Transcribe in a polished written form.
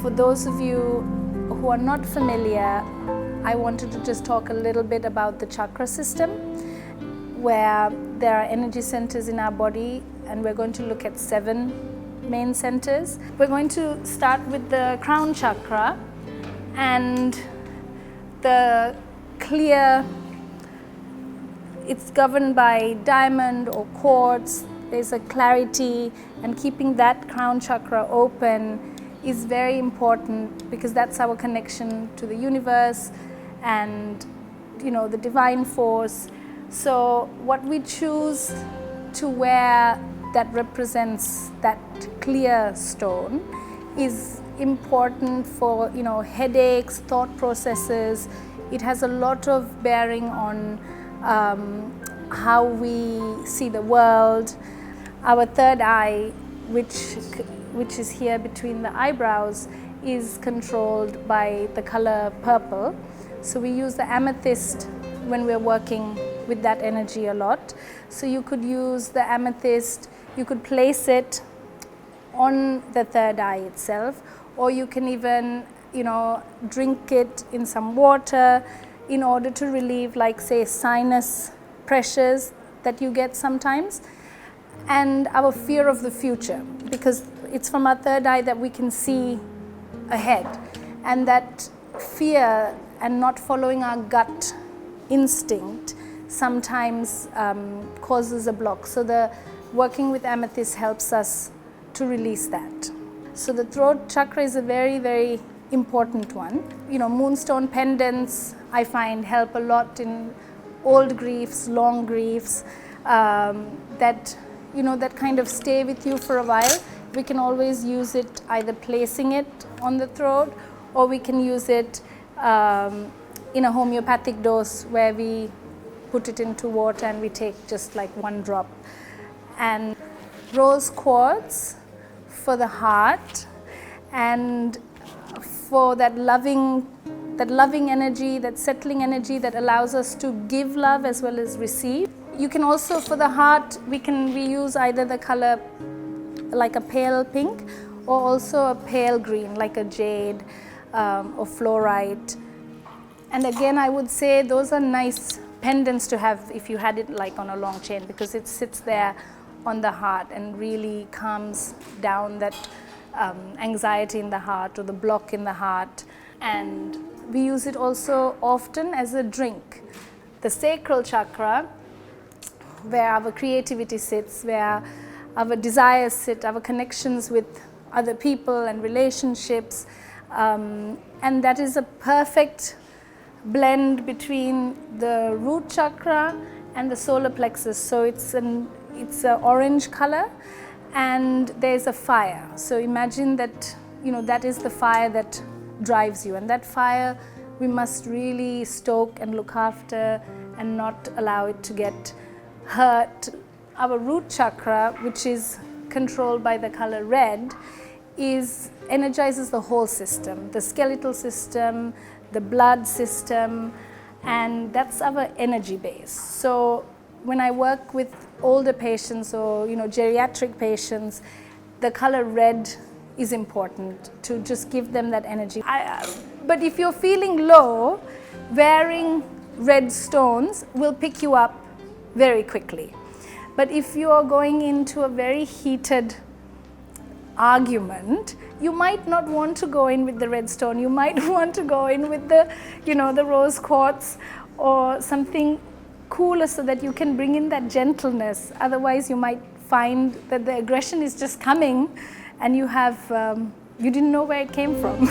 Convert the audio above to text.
For those of you who are not familiar, I wanted to just talk a little bit about the chakra system, where there are energy centers in our body, and we're going to look at 7 main centers. We're going to start with the crown chakra, and the clear, it's governed by diamond or quartz. There's a clarity, and keeping that crown chakra open is very important because that's our connection to the universe and the divine force. So what we choose to wear that represents that clear stone is important for headaches, thought processes. It has a lot of bearing on how we see the world. Our third eye, which is here between the eyebrows, is controlled by the color purple. So we use the amethyst when we're working with that energy a lot. So you could use the amethyst, you could place it on the third eye itself, or you can even drink it in some water in order to relieve, like, say, sinus pressures that you get sometimes, and our fear of the future, because it's from our third eye that we can see ahead, and that fear and not following our gut instinct sometimes causes a block. So the working with amethyst helps us to release that. So the throat chakra is a very, very important one. Moonstone pendants, I find, help a lot in old griefs, long griefs, that kind of stay with you for a while. We can always use it either placing it on the throat, or we can use it in a homeopathic dose where we put it into water and we take just like 1 drop. And rose quartz for the heart and for that loving energy, that settling energy that allows us to give love as well as receive. You can also, for the heart, we use either the color like a pale pink, or also a pale green like a jade or fluorite. And again, I would say those are nice pendants to have if you had it like on a long chain, because it sits there on the heart and really calms down that anxiety in the heart or the block in the heart. And we use it also often as a drink. The sacral chakra, where our creativity sits, where our desires sit, our connections with other people and relationships, and that is a perfect blend between the root chakra and the solar plexus. So it's an orange color, and there's a fire. So imagine that that is the fire that drives you, and that fire we must really stoke and look after and not allow it to get hurt. Our root chakra, which is controlled by the color red, energizes the whole system, the skeletal system, the blood system, and that's our energy base. So when I work with older patients or geriatric patients, the color red is important to just give them that energy. But if you're feeling low, wearing red stones will pick you up very quickly. But if you're going into a very heated argument, you might not want to go in with the red stone. You might want to go in with the rose quartz or something cooler, so that you can bring in that gentleness. Otherwise, you might find that the aggression is just coming, and you didn't know where it came from.